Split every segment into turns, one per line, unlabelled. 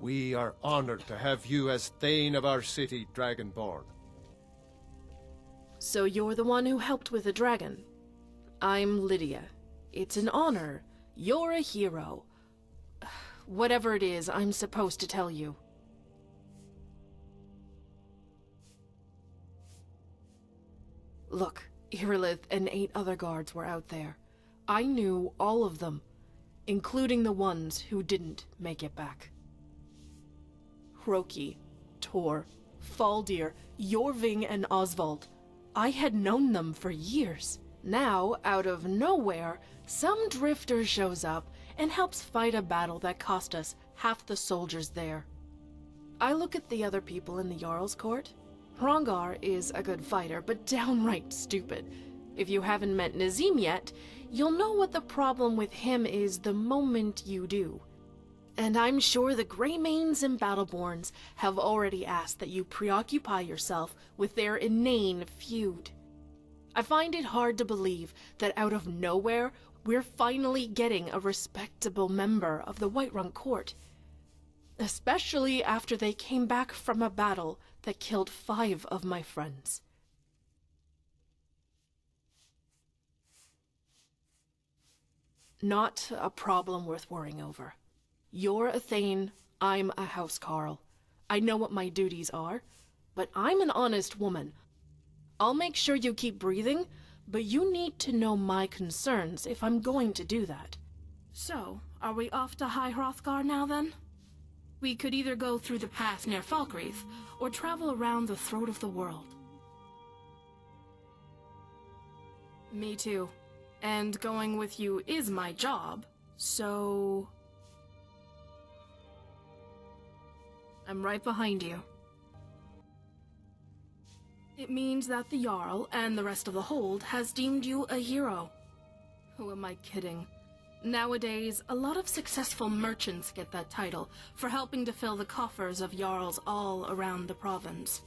We are honored to have you as Thane of our city, Dragonborn.
So you're the one who helped with the dragon? I'm Lydia. It's an honor. You're a hero. Whatever it is, I'm supposed to tell you. Look, Irilith and 8 other guards were out there. I knew all of them, including the ones who didn't make it back. Hroki, Tor, Faldir, Jorving, and Oswald. I had known them for years. Now, out of nowhere, some drifter shows up and helps fight a battle that cost us half the soldiers there. I look at the other people in the Jarl's court. Hrongar is a good fighter, but downright stupid. If you haven't met Nazim yet, you'll know what the problem with him is the moment you do. And I'm sure the Greymanes and Battleborns have already asked that you preoccupy yourself with their inane feud. I find it hard to believe that out of nowhere, we're finally getting a respectable member of the Whiterun court. Especially after they came back from a battle that killed 5 of my friends. Not a problem worth worrying over. You're a Thane, I'm a housecarl. I know what my duties are, but I'm an honest woman. I'll make sure you keep breathing, but you need to know my concerns if I'm going to do that.
So, are we off to High Hrothgar now then? We could either go through the path near Falkreath, or travel around the throat of the world. Me too. And going with you is my job, so... I'm right behind you. It means that the Jarl and the rest of the Hold has deemed you a hero. Who am I kidding? Nowadays, a lot of successful merchants get that title for helping to fill the coffers of Jarls all around the province.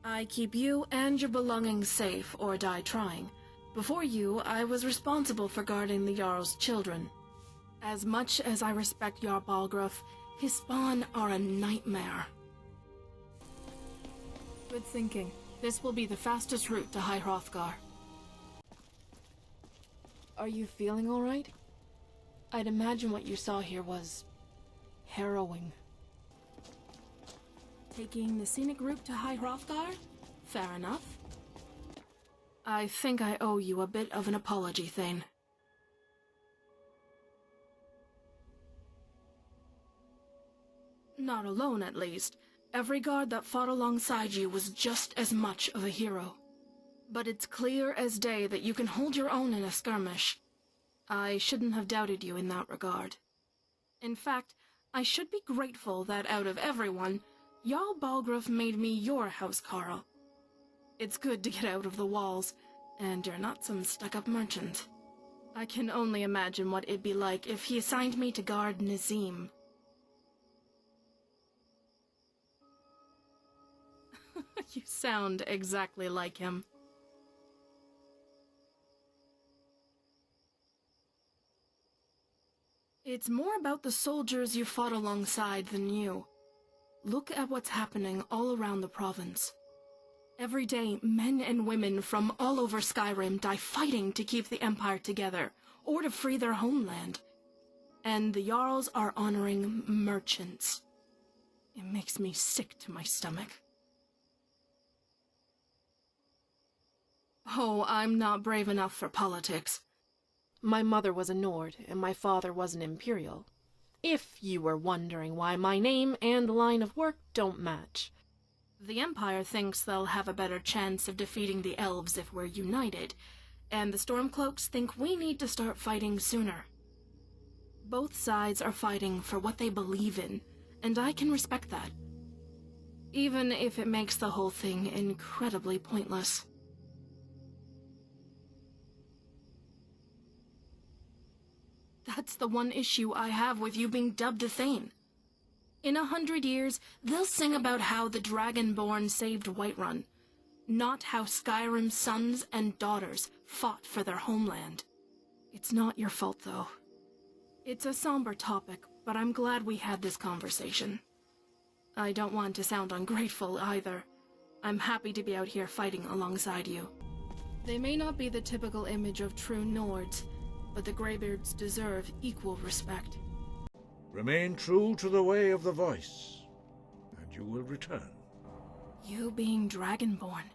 I keep you and your belongings safe or die trying. Before you, I was responsible for guarding the Jarl's children. As much as I respect Jarl Balgruuf, his spawn are a nightmare. Good thinking. This will be the fastest route to High Hrothgar.
Are you feeling all right? I'd imagine what you saw here was... harrowing.
Taking the scenic route to High Hrothgar? Fair enough. I think I owe you a bit of an apology, Thane. Not alone, at least. Every guard that fought alongside you was just as much of a hero. But it's clear as day that you can hold your own in a skirmish. I shouldn't have doubted you in that regard. In fact, I should be grateful that out of everyone, Jarl Balgruuf made me your housecarl. It's good to get out of the walls, and you're not some stuck-up merchant. I can only imagine what it'd be like if he assigned me to guard Nazim. You sound exactly like him. It's more about the soldiers you fought alongside than you. Look at what's happening all around the province. Every day, men and women from all over Skyrim die fighting to keep the Empire together, or to free their homeland. And the Jarls are honoring merchants. It makes me sick to my stomach. Oh, I'm not brave enough for politics.
My mother was a Nord, and my father was an Imperial. If you were wondering why my name and line of work don't match.
The Empire thinks they'll have a better chance of defeating the Elves if we're united, and the Stormcloaks think we need to start fighting sooner. Both sides are fighting for what they believe in, and I can respect that. Even if it makes the whole thing incredibly pointless. That's the one issue I have with you being dubbed a Thane. In 100 years, they'll sing about how the Dragonborn saved Whiterun, not how Skyrim's sons and daughters fought for their homeland. It's not your fault, though. It's a somber topic, but I'm glad we had this conversation. I don't want to sound ungrateful either. I'm happy to be out here fighting alongside you. They may not be the typical image of true Nords, but the Greybeards deserve equal respect.
Remain true to the way of the voice, and you will return.
You being Dragonborn,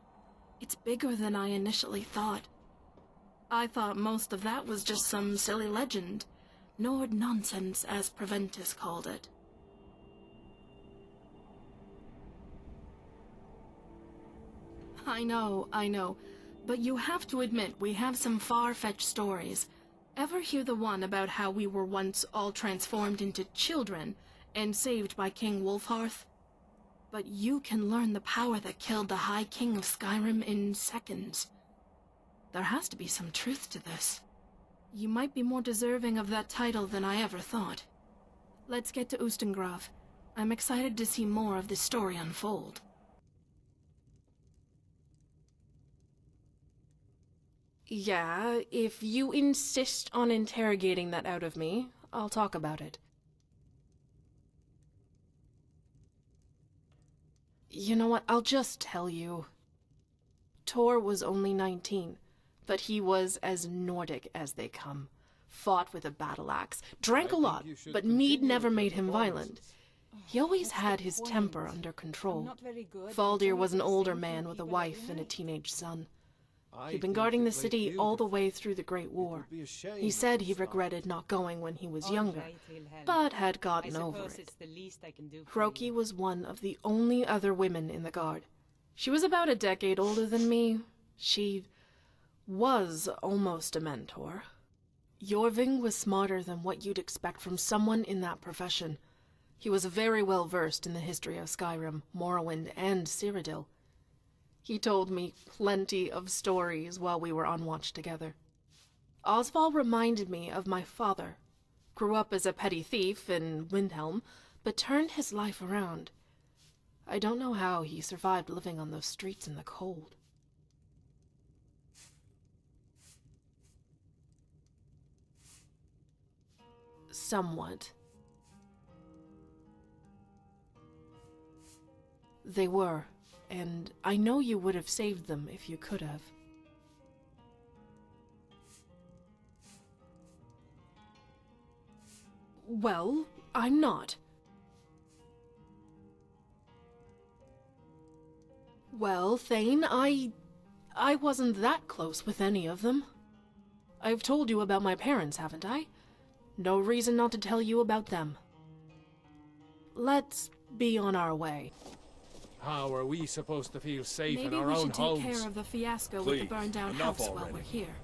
it's bigger than I initially thought. I thought most of that was just some silly legend, Nord nonsense as Preface called it. I know, but you have to admit we have some far-fetched stories. Ever hear the one about how we were once all transformed into children and saved by King Wolfhearth? But you can learn the power that killed the High King of Skyrim in seconds. There has to be some truth to this. You might be more deserving of that title than I ever thought. Let's get to Ustengrav. I'm excited to see more of this story unfold.
Yeah, if you insist on interrogating that out of me, I'll talk about it. You know what, I'll just tell you. Tor was only 19, but he was as Nordic as they come. Fought with a battle axe, drank a lot, but mead never made him violent. He always had his temper under control. Faldir was an older man with a wife and a teenage son. He'd been guarding the city all the way through the Great War. He said he regretted not going when he was younger, but had gotten over it. Hroki was one of the only other women in the guard. She was about a decade older than me. She was almost a mentor. Jorving was smarter than what you'd expect from someone in that profession. He was very well versed in the history of Skyrim, Morrowind, and Cyrodiil. He told me plenty of stories while we were on watch together. Oswald reminded me of my father. Grew up as a petty thief in Windhelm, but turned his life around. I don't know how he survived living on those streets in the cold. Somewhat. They were. And I know you would have saved them if you could have. Well, I'm not. Well, Thane, I wasn't that close with any of them. I've told you about my parents, haven't I? No reason not to tell you about them. Let's be on our way.
How are we supposed to feel safe in
Maybe
our
we
own
should take
homes?
care of the fiasco
Please,
with the burned-down
enough
house while
already.
we're here.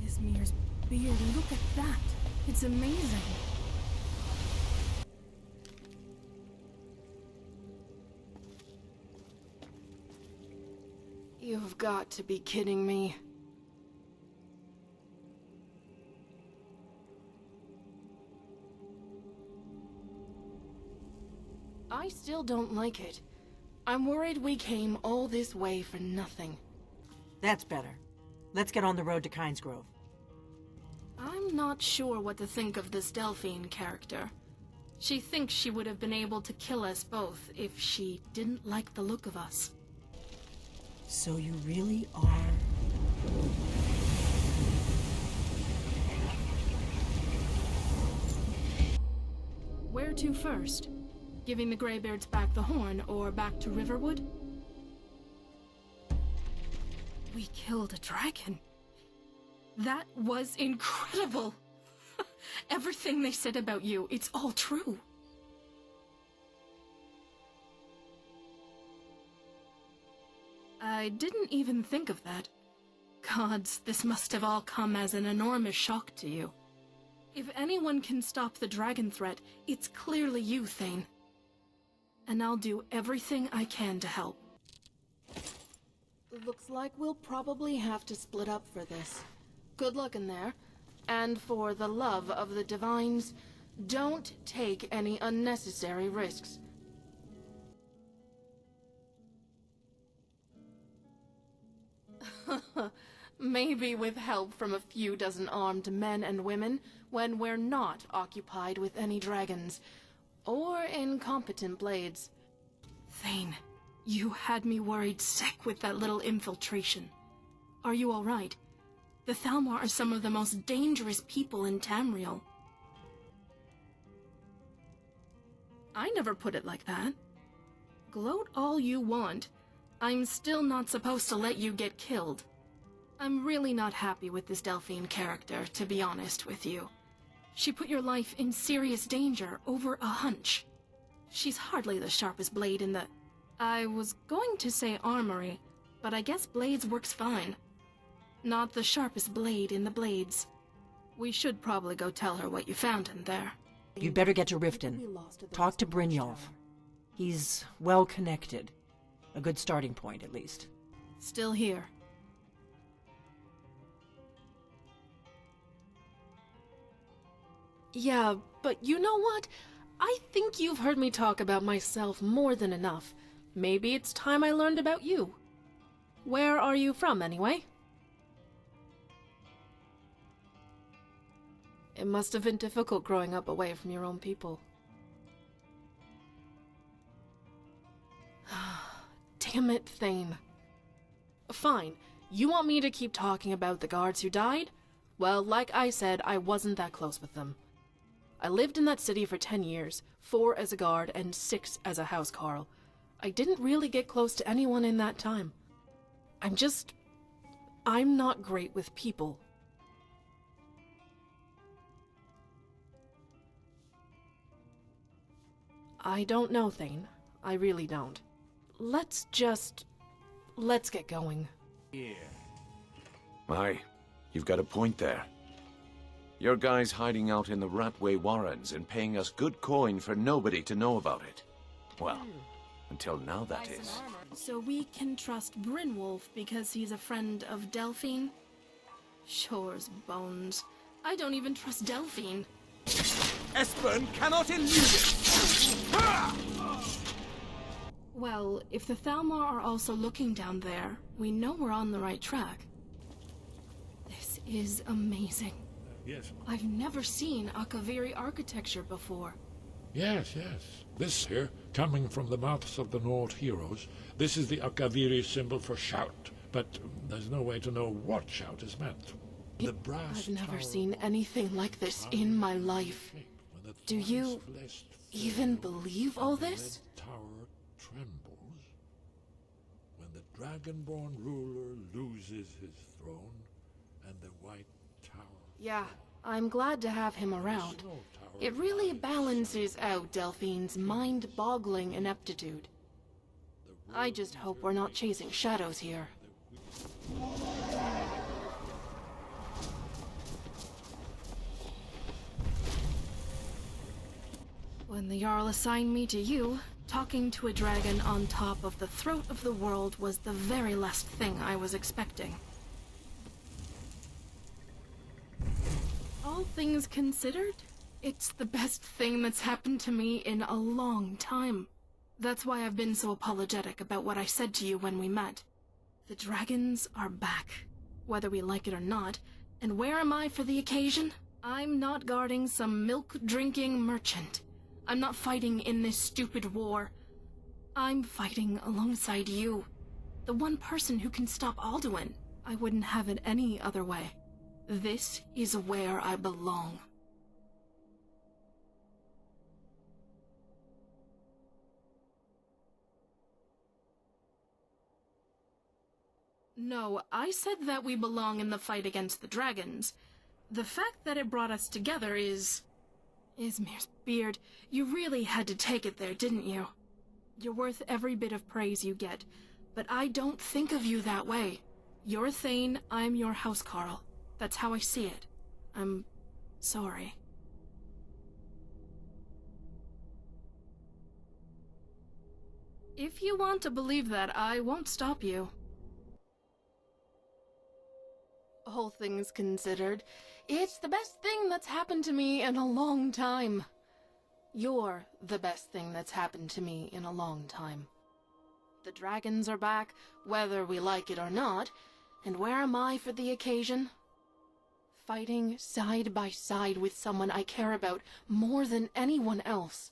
Ismir's beard, look at that! It's amazing!
You've got to be kidding me. I still don't like it. I'm worried we came all this way for nothing.
That's better. Let's get on the road to Kynesgrove.
I'm not sure what to think of this Delphine character. She thinks she would have been able to kill us both if she didn't like the look of us.
So you really are...
Where to first? Giving the Greybeards back the horn, or back to Riverwood? We killed a dragon. That was incredible! Everything they said about you, it's all true. I didn't even think of that. Gods, this must have all come as an enormous shock to you. If anyone can stop the dragon threat, it's clearly you, Thane. And I'll do everything I can to help.
Looks like we'll probably have to split up for this. Good luck in there. And for the love of the Divines, don't take any unnecessary risks. Maybe with help from a few dozen armed men and women when we're not occupied with any dragons. Or incompetent blades.
Thane, you had me worried sick with that little infiltration. Are you all right? The Thalmor are some of the most dangerous people in Tamriel. I never put it like that. Gloat all you want. I'm still not supposed to let you get killed. I'm really not happy with this Delphine character, to be honest with you. She put your life in serious danger over a hunch. She's hardly the sharpest blade in the... I was going to say armory, but I guess blades works fine. Not the sharpest blade in the blades. We should probably go tell her what you found in there.
You'd better get to Riften. Talk to Brynjolf. He's well connected. A good starting point, at least.
Still here.
Yeah, but you know what? I think you've heard me talk about myself more than enough. Maybe it's time I learned about you. Where are you from, anyway? It must have been difficult growing up away from your own people. Damn it, Thane. Fine. You want me to keep talking about the guards who died? Well, like I said, I wasn't that close with them. I lived in that city for 10 years, 4 as a guard and 6 as a housecarl. I didn't really get close to anyone in that time. I'm not great with people. I don't know, Thane. I really don't. Let's get going.
Aye, you've got a point there. Your guy's hiding out in the Ratway Warrens and paying us good coin for nobody to know about it. Well, until now, that is.
So we can trust Brynwolf because he's a friend of Delphine? Shore's bones. I don't even trust Delphine.
Espen cannot elude it!
Well, if the Thalmor are also looking down there, we know we're on the right track. This is amazing.
Yes.
I've never seen Akaviri architecture before.
Yes, yes. This here, coming from the mouths of the Nord heroes, this is the Akaviri symbol for shout, but there's no way to know what shout is meant. The brass
I've never
tower
seen anything like this in my life.
when the
Do you
thrice-blessed
even
fail
believe
and
all
the
this?
red tower trembles, when the dragonborn ruler loses his throne, and the white tower...
Yeah, I'm glad to have him around.
Snow tower
It really
lies
balances out Delphine's mind-boggling ineptitude. I just hope we're not chasing shadows here.
When the Jarl assigned me to you, talking to a dragon on top of the throat of the world was the very last thing I was expecting. All things considered, it's the best thing that's happened to me in a long time. That's why I've been so apologetic about what I said to you when we met. The dragons are back, whether we like it or not, and where am I for the occasion? I'm not guarding some milk-drinking merchant. I'm not fighting in this stupid war. I'm fighting alongside you, the one person who can stop Alduin. I wouldn't have it any other way. This is where I belong. No, I said that we belong in the fight against the dragons. The fact that it brought us together is... Ismir's beard, you really had to take it there, didn't you? You're worth every bit of praise you get, but I don't think of you that way. You're Thane, I'm your housecarl. That's how I see it. I'm sorry. If you want to believe that, I won't stop you.
All things considered, it's the best thing that's happened to me in a long time. You're the best thing that's happened to me in a long time. The dragons are back, whether we like it or not, And where am I for the occasion? Fighting side by side with someone I care about more than anyone else.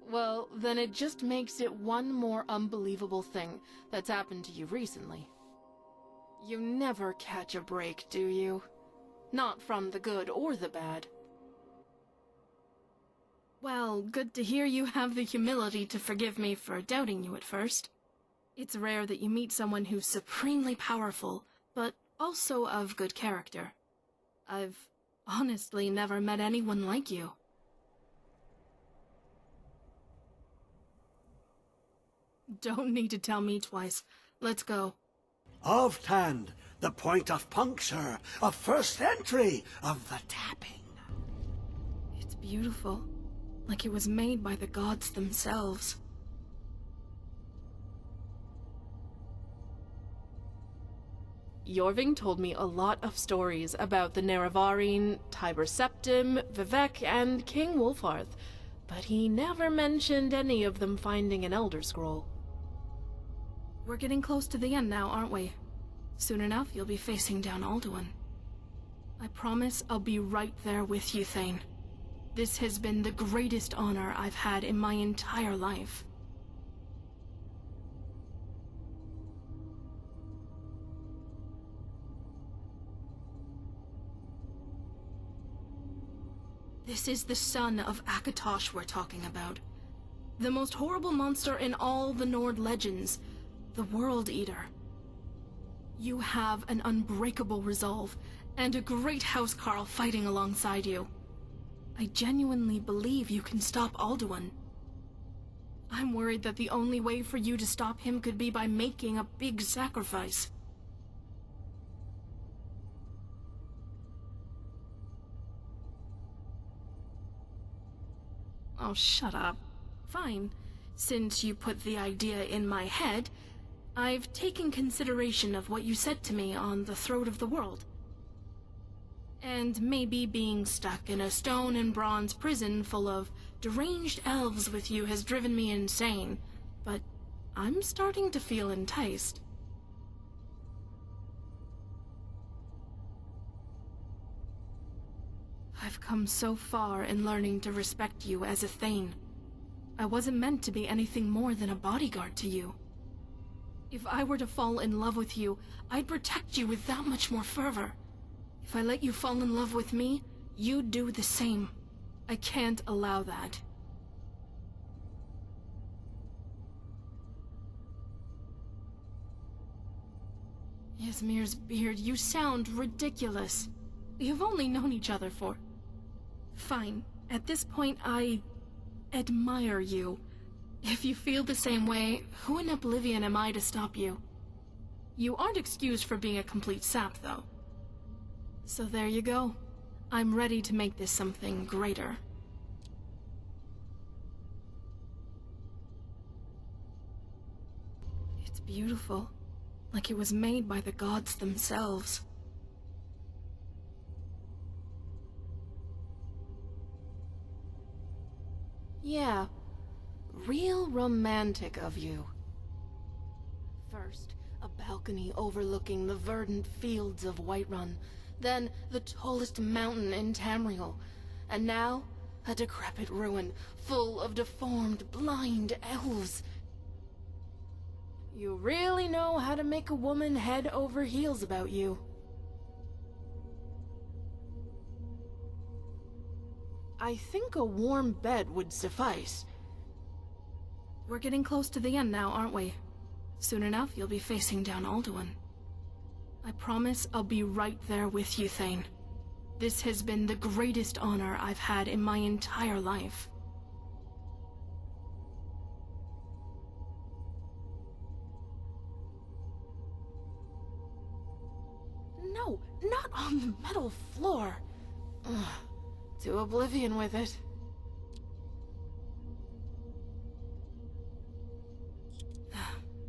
Well, then it just makes it one more unbelievable thing that's happened to you recently. You never catch a break, do you? Not from the good or the bad.
Well, good to hear you have the humility to forgive me for doubting you at first. It's rare that you meet someone who's supremely powerful, but also of good character. I've honestly never met anyone like you. Don't need to tell me twice. Let's go.
Of Tand, the point of puncture, of first entry, of the tapping.
It's beautiful. Like it was made by the gods themselves.
Jorving told me a lot of stories about the Nerevarine, Tiber Septim, Vivek, and King Wolfarth, but he never mentioned any of them finding an Elder Scroll.
We're getting close to the end now, aren't we? Soon enough, you'll be facing down Alduin. I promise I'll be right there with you, Thane. This has been the greatest honor I've had in my entire life. This is the son of Akatosh we're talking about. The most horrible monster in all the Nord legends. The World Eater. You have an unbreakable resolve, and a great housecarl fighting alongside you. I genuinely believe you can stop Alduin. I'm worried that the only way for you to stop him could be by making a big sacrifice. Oh, shut up. Fine. Since you put the idea in my head, I've taken consideration of what you said to me on the Throat of the World. And maybe being stuck in a stone and bronze prison full of deranged elves with you has driven me insane, but I'm starting to feel enticed. I've come so far in learning to respect you as a Thane. I wasn't meant to be anything more than a bodyguard to you. If I were to fall in love with you, I'd protect you with that much more fervor. If I let you fall in love with me, you'd do the same. I can't allow that. Ysmir's beard, you sound ridiculous. We've only known each other for... Fine. At this point, I admire you. If you feel the same way, who in Oblivion am I to stop you? You aren't excused for being a complete sap, though. So there you go. I'm ready to make this something greater. It's beautiful. Like it was made by the gods themselves.
Yeah. Real romantic of you. First, a balcony overlooking the verdant fields of Whiterun, then the tallest mountain in Tamriel, and now a decrepit ruin full of deformed, blind elves. You really know how to make a woman head over heels about you. I think a warm bed would suffice.
We're getting close to the end now, aren't we? Soon enough, you'll be facing down Alduin. I promise I'll be right there with you, Thane. This has been the greatest honor I've had in my entire life.
No, not on the metal floor. Ugh, to oblivion with it.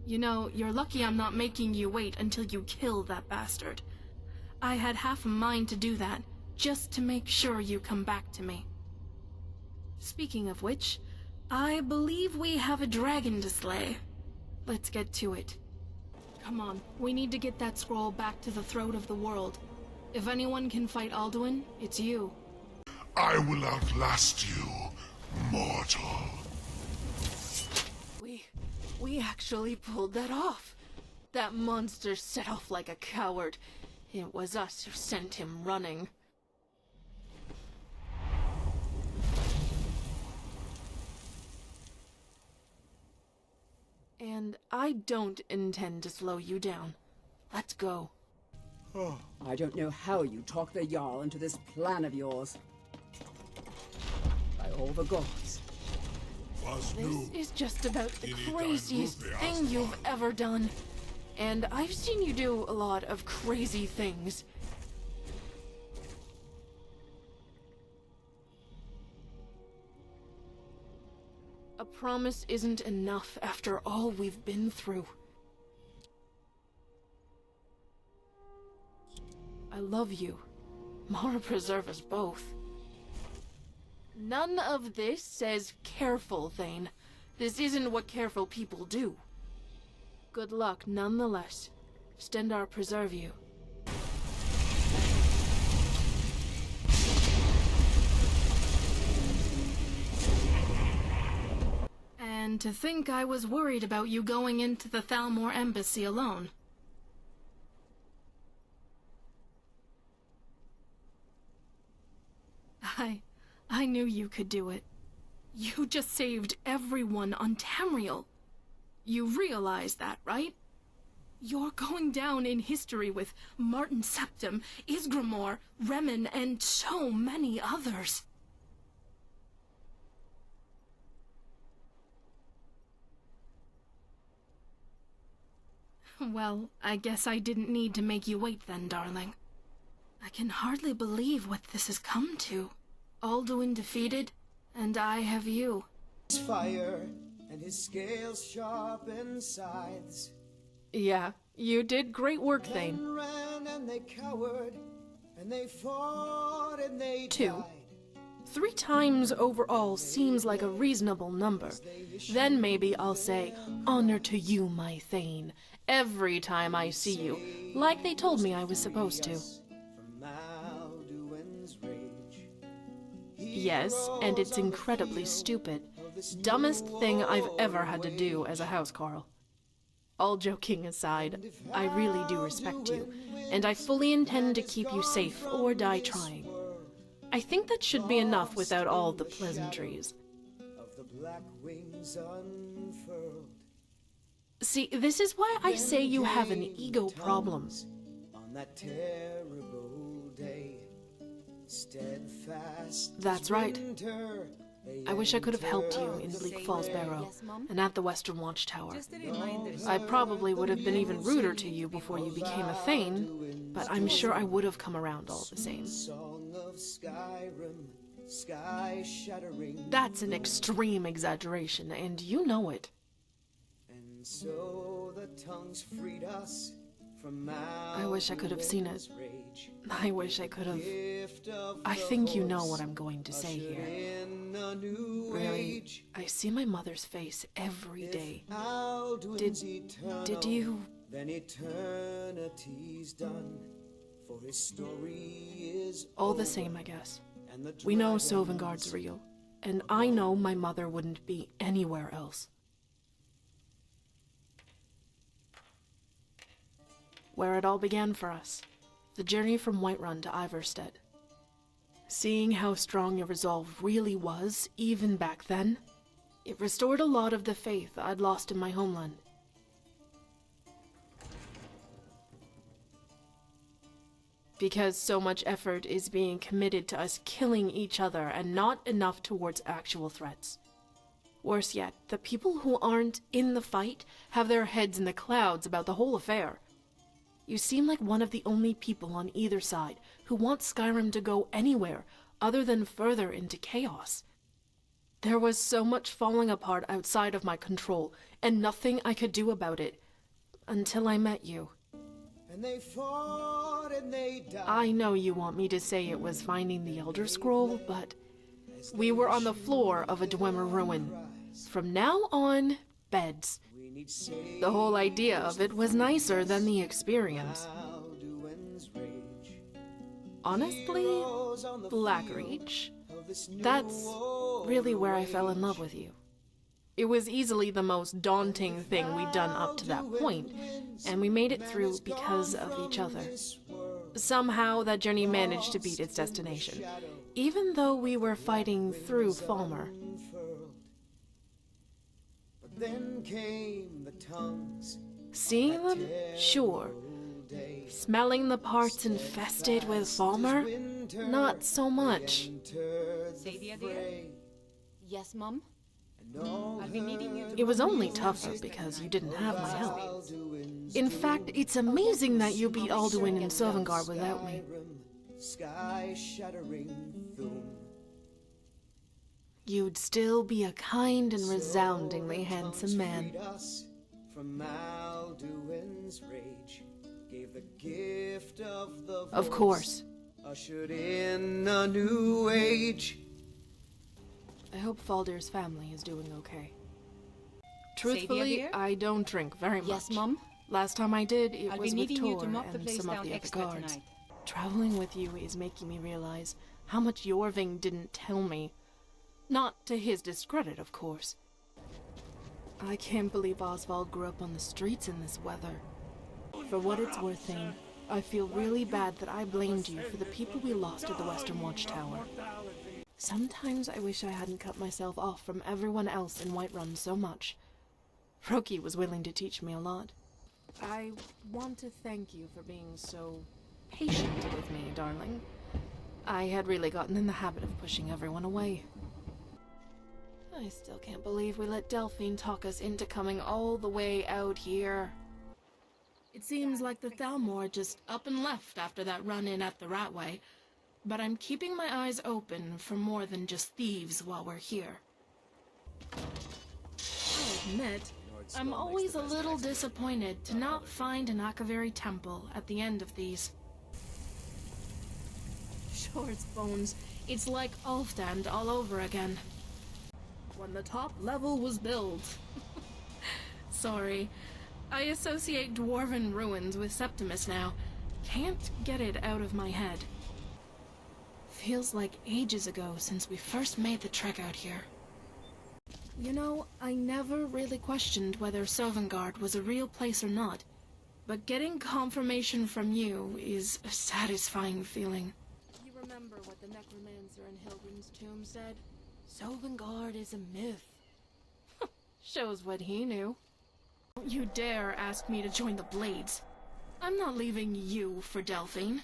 You know, you're lucky I'm not making you wait until you kill that bastard. I had half a mind to do that, just to make sure you come back to me. Speaking of which, I believe we have a dragon to slay. Let's get to it. Come on, we need to get that scroll back to the throat of the world. If anyone can fight Alduin, it's you.
I will outlast you, mortal.
We actually pulled that off. That monster set off like a coward. It was us who sent him running. And I don't intend to slow you down. Let's go.
I don't know how you talk the Jarl into this plan of yours. By all the gods.
This is just about the craziest thing you've ever done. And I've seen you do a lot of crazy things. A promise isn't enough after all we've been through. I love you. Mara preserve us both. None of this says careful, Thane. This isn't what careful people do. Good luck, nonetheless. Stendarr preserve you.
And to think I was worried about you going into the Thalmor embassy alone. I knew you could do it. You just saved everyone on Tamriel. You realize that, right? You're going down in history with Martin Septim, Isgramor, Remen, and so many others. Well, I guess I didn't need to make you wait then, darling. I can hardly believe what this has come to. Alduin defeated, and I have you.
His fire, and his scales sharpen scythes.
Yeah, you did great work, Thane.
Men ran and they cowered, and they fought and they
2.
died.
3 times overall seems like a reasonable number. Then maybe I'll say, honor to you, my Thane, every time I see you, like they told me I was supposed to.
From Alduin's rage.
Yes, and it's incredibly stupid. Dumbest thing I've ever had to do as a housecarl. All joking aside, I really do respect you, and I fully intend to keep you safe or die trying. I think that should be enough without all the pleasantries.
Of the black wings unfurled.
See, this is why I say you have an ego problem.
On that terrible day, steadfast.
That's right.
winter,
I wish I could have helped you in Bleak Falls Barrow and at the Western Watchtower. I probably would have been even ruder to you before you became a Thane, but I'm sure I would have come around all the same.
Song of Skyrim, sky-shattering.
That's an extreme exaggeration, and you know it.
And so the tongues freed us from
I wish I could have seen it.
rage.
I wish I could have.
Gift of
I
the
think you know
horse,
what I'm going to say
ushered
here.
in a new
Really,
age.
I see my mother's face every day.
Alduin's
Did
eternal,
you...
then eternity's done. For his story is
All the
over,
same, I guess.
and the
We know
dragons
Sovngarde's real, and I know my mother wouldn't be anywhere else. Where it all began for us, the journey from Whiterun to Ivarstead. Seeing how strong your resolve really was, even back then, it restored a lot of the faith I'd lost in my homeland. Because so much effort is being committed to us killing each other and not enough towards actual threats. Worse yet, the people who aren't in the fight have their heads in the clouds about the whole affair. You seem like one of the only people on either side who want Skyrim to go anywhere other than further into chaos. There was so much falling apart outside of my control, and nothing I could do about it, until I met you.
And they fought and they died.
I know you want me to say it was finding the Elder Scroll, but We were on the floor of a Dwemer ruin. From now on, beds. The whole idea of it was nicer than the experience. Honestly, Blackreach, that's really where I fell in love with you. It was easily the most daunting thing we'd done up to that point, and we made it through because of each other. Somehow, that journey managed to beat its destination, even though we were fighting through Falmer.
Then came the tongues.
Seeing them? Sure. Smelling the parts infested with Falmer? Not so much.
Sadia, dear? Yes, Mum? I'll be needing you
It was only tougher because you didn't have my help. In fact, it's amazing that you beat Alduin and Sovngarde without me.
Sky-shattering Thum.
You'd still be a kind and resoundingly handsome man.
From Alduin's rage, gave the gift of the voice,
Of course.
ushered in a new age.
I hope Faldir's family is doing okay. Truthfully,
dear?
I don't drink very much.
Yes, Mum?
Last time I did, it
I'll
was
be
with
needing you
Tor
to mop the
and
place
some of
down
the other
extra
guards.
tonight.
Traveling with you is making me realize how much Jorving didn't tell me. Not to his discredit, of course. I can't believe Oswald grew up on the streets in this weather. For what it's worth, Thane, I feel really bad that I blamed you for the people we lost at the Western Watchtower. Sometimes I wish I hadn't cut myself off from everyone else in Whiterun so much. Roki was willing to teach me a lot. I want to thank you for being so patient with me, darling. I had really gotten in the habit of pushing everyone away. I still can't believe we let Delphine talk us into coming all the way out here.
It seems like the Thalmor just up and left after that run-in at the Ratway, but I'm keeping my eyes open for more than just thieves while we're here. I'll admit, I'm always a little disappointed to not find an Akaviri temple at the end of these. Short's bones, it's like Ulfdand all over again. When the top level was built. Sorry, I associate dwarven ruins with Septimus now. Can't get it out of my head. Feels like ages ago since we first made the trek out here. You know, I never really questioned whether Sovngarde was a real place or not, but getting confirmation from you is a satisfying feeling.
You remember what the necromancer in Hilgrim's tomb said? Sovngarde is a myth. Shows what he knew.
Don't you dare ask me to join the Blades. I'm not leaving you for Delphine.